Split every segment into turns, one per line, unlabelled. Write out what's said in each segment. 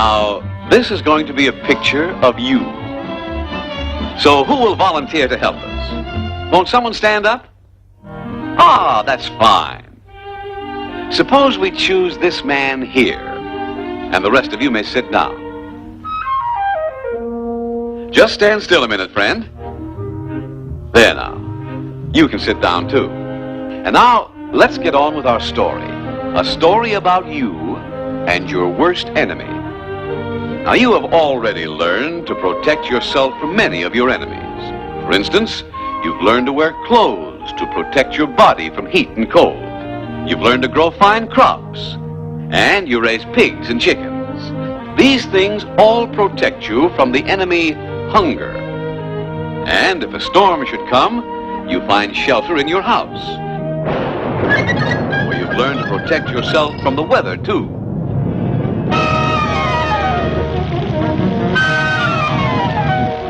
Now, this is going to be a picture of you. So who will volunteer to help us? Won't someone stand up? Ah, that's fine. Suppose we choose this man here, and the rest of you may sit down. Just stand still a minute, friend. There now. You can sit down, too. And now, let's get on with our story. A story about you and your worst enemy. Now, you have already learned to protect yourself from many of your enemies. For instance, you've learned to wear clothes to protect your body from heat and cold. You've learned to grow fine crops. And you raise pigs and chickens. These things all protect you from the enemy hunger. And if a storm should come, you find shelter in your house. Where you've learned to protect yourself from the weather, too.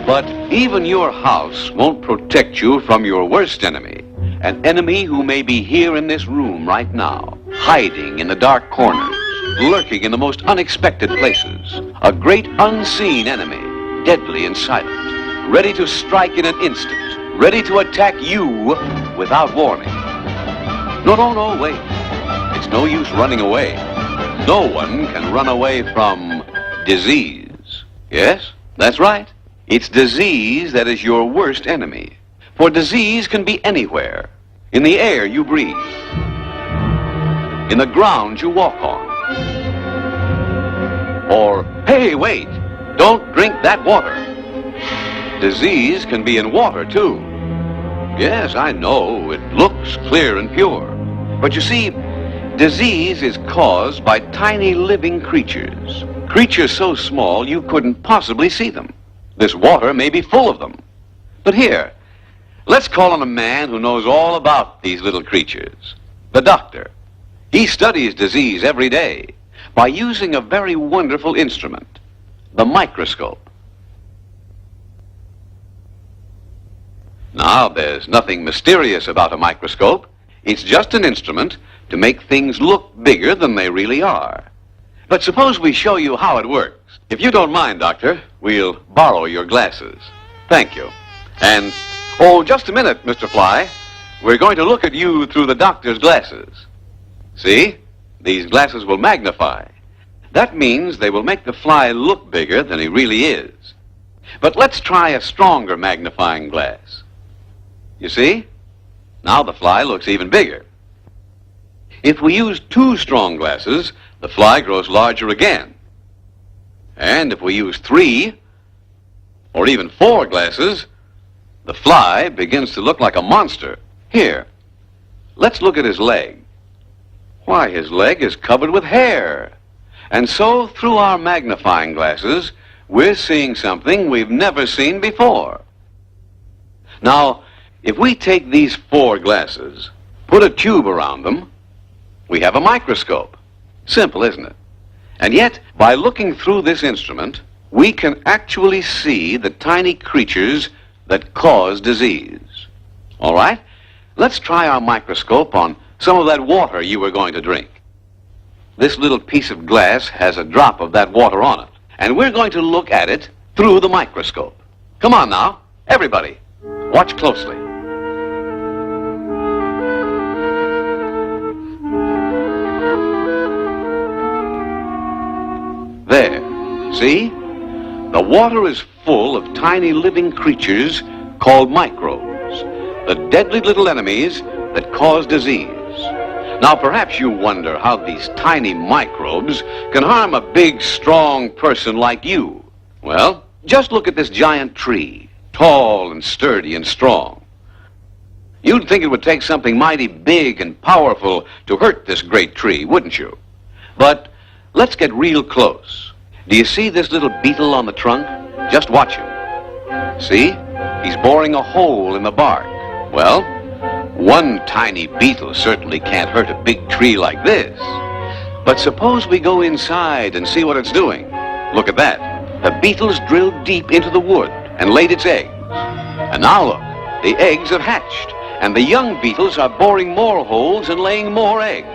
But even your house won't protect you from your worst enemy, an enemy who may be here in this room right now, hiding in the dark corners, lurking in the most unexpected places, a great unseen enemy, deadly and silent, ready to strike in an instant, ready to attack you without warning. No, wait. It's no use running away. No one can run away from disease. Yes, that's right. It's disease that is your worst enemy. For disease can be anywhere. In the air you breathe. In the ground you walk on. Or, hey, wait, don't drink that water. Disease can be in water, too. Yes, I know, it looks clear and pure. But you see, disease is caused by tiny living creatures. Creatures so small you couldn't possibly see them. This water may be full of them. But here, let's call on a man who knows all about these little creatures. The doctor. He studies disease every day by using a very wonderful instrument, the microscope. Now, there's nothing mysterious about a microscope. It's just an instrument to make things look bigger than they really are. But suppose we show you how it works. If you don't mind, Doctor, we'll borrow your glasses. Thank you. And, oh, just a minute, Mr. Fly. We're going to look at you through the doctor's glasses. See? These glasses will magnify. That means they will make the fly look bigger than he really is. But let's try a stronger magnifying glass. You see? Now the fly looks even bigger. If we use 2 strong glasses, the fly grows larger again. And if we use 3, or even 4 glasses, the fly begins to look like a monster. Here, let's look at his leg. Why, his leg is covered with hair. And so, through our magnifying glasses, we're seeing something we've never seen before. Now, if we take these 4 glasses, put a tube around them, we have a microscope. Simple, isn't it? And yet, by looking through this instrument, we can actually see the tiny creatures that cause disease. All right? Let's try our microscope on some of that water you were going to drink. This little piece of glass has a drop of that water on it, and we're going to look at it through the microscope. Come on now, everybody, watch closely. There, see? The water is full of tiny living creatures called microbes, the deadly little enemies that cause disease. Now, perhaps you wonder how these tiny microbes can harm a big, strong person like you. Well, just look at this giant tree, tall and sturdy and strong. You'd think it would take something mighty big and powerful to hurt this great tree, wouldn't you? But let's get real close. Do you see this little beetle on the trunk? Just watch him. See? He's boring a hole in the bark. Well, one tiny beetle certainly can't hurt a big tree like this. But suppose we go inside and see what it's doing. Look at that. The beetle's drilled deep into the wood and laid its eggs. And now look, the eggs have hatched, and the young beetles are boring more holes and laying more eggs.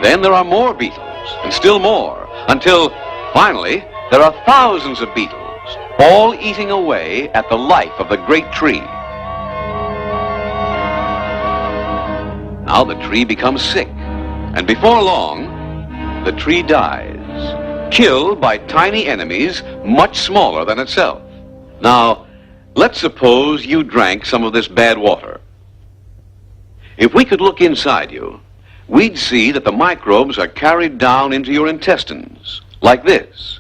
Then there are more beetles, and still more, until, Finally, there are thousands of beetles, all eating away at the life of the great tree. Now the tree becomes sick, and before long, the tree dies, killed by tiny enemies much smaller than itself. Now, let's suppose you drank some of this bad water. If we could look inside you, we'd see that the microbes are carried down into your intestines, like this.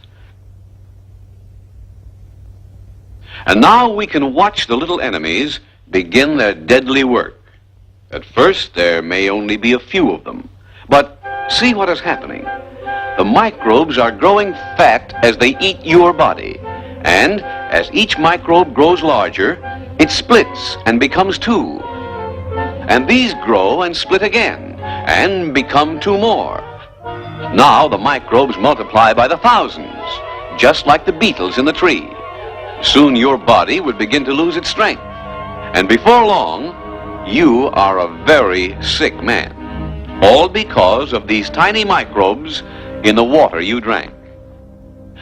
And now we can watch the little enemies begin their deadly work. At first, there may only be a few of them, but see what is happening. The microbes are growing fat as they eat your body, and as each microbe grows larger, it splits and becomes two. And these grow and split again, and become two more. Now the microbes multiply by the thousands, just like the beetles in the tree. Soon your body would begin to lose its strength, and before long, you are a very sick man, all because of these tiny microbes in the water you drank.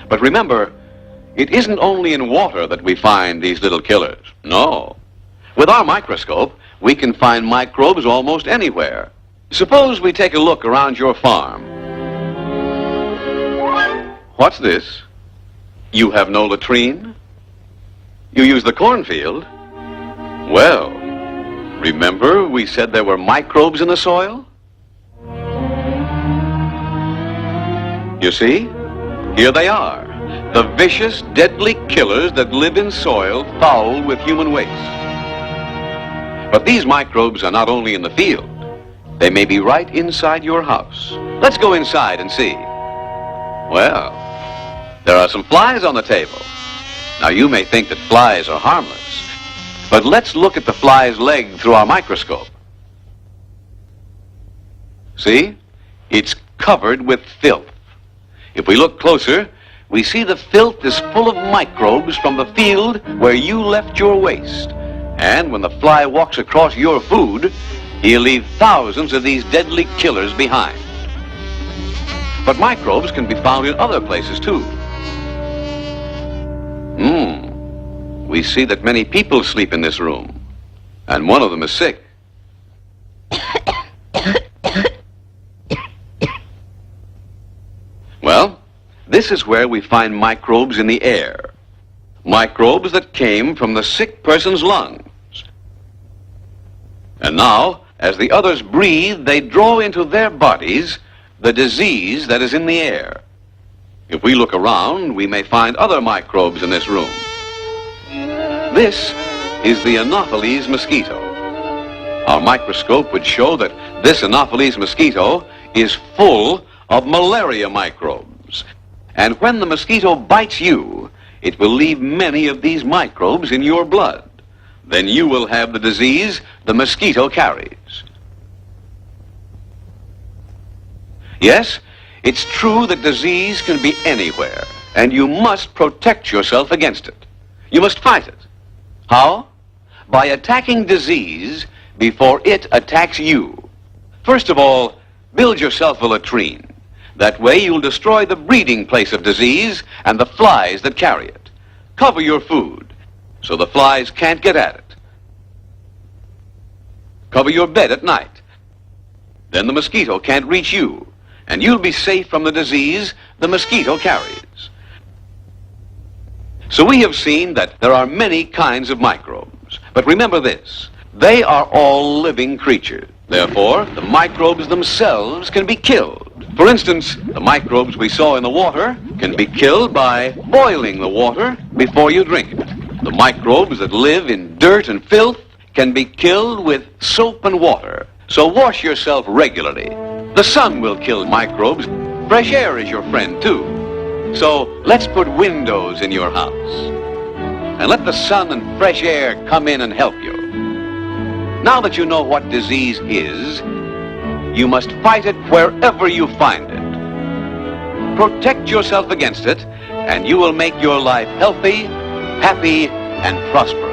But remember, it isn't only in water that we find these little killers. No. With our microscope, we can find microbes almost anywhere. Suppose we take a look around your farm. What's this? You have no latrine? You use the cornfield? Well, remember we said there were microbes in the soil? You see? Here they are, the vicious, deadly killers that live in soil fouled with human waste. But these microbes are not only in the field. They may be right inside your house. Let's go inside and see. Well, there are some flies on the table. Now you may think that flies are harmless, but let's look at the fly's leg through our microscope. See? It's covered with filth. If we look closer, we see the filth is full of microbes from the field where you left your waste. And when the fly walks across your food, he'll leave thousands of these deadly killers behind. But microbes can be found in other places too. We see that many people sleep in this room, and one of them is sick. Well, this is where we find microbes in the air. Microbes that came from the sick person's lungs. And now, as the others breathe, they draw into their bodies the disease that is in the air. If we look around, we may find other microbes in this room. This is the Anopheles mosquito. Our microscope would show that this Anopheles mosquito is full of malaria microbes. And when the mosquito bites you, it will leave many of these microbes in your blood. Then you will have the disease the mosquito carries. Yes, it's true that disease can be anywhere, and you must protect yourself against it. You must fight it. How? By attacking disease before it attacks you. First of all, build yourself a latrine. That way you'll destroy the breeding place of disease and the flies that carry it. Cover your food so the flies can't get at it. Cover your bed at night. Then the mosquito can't reach you, and you'll be safe from the disease the mosquito carries. So we have seen that there are many kinds of microbes. But remember this, they are all living creatures. Therefore, the microbes themselves can be killed. For instance, the microbes we saw in the water can be killed by boiling the water before you drink it. The microbes that live in dirt and filth can be killed with soap and water. So wash yourself regularly. The sun will kill microbes. Fresh air is your friend too. So let's put windows in your house. And let the sun and fresh air come in and help you. Now that you know what disease is, you must fight it wherever you find it. Protect yourself against it, and you will make your life healthy, happy, and prosperous.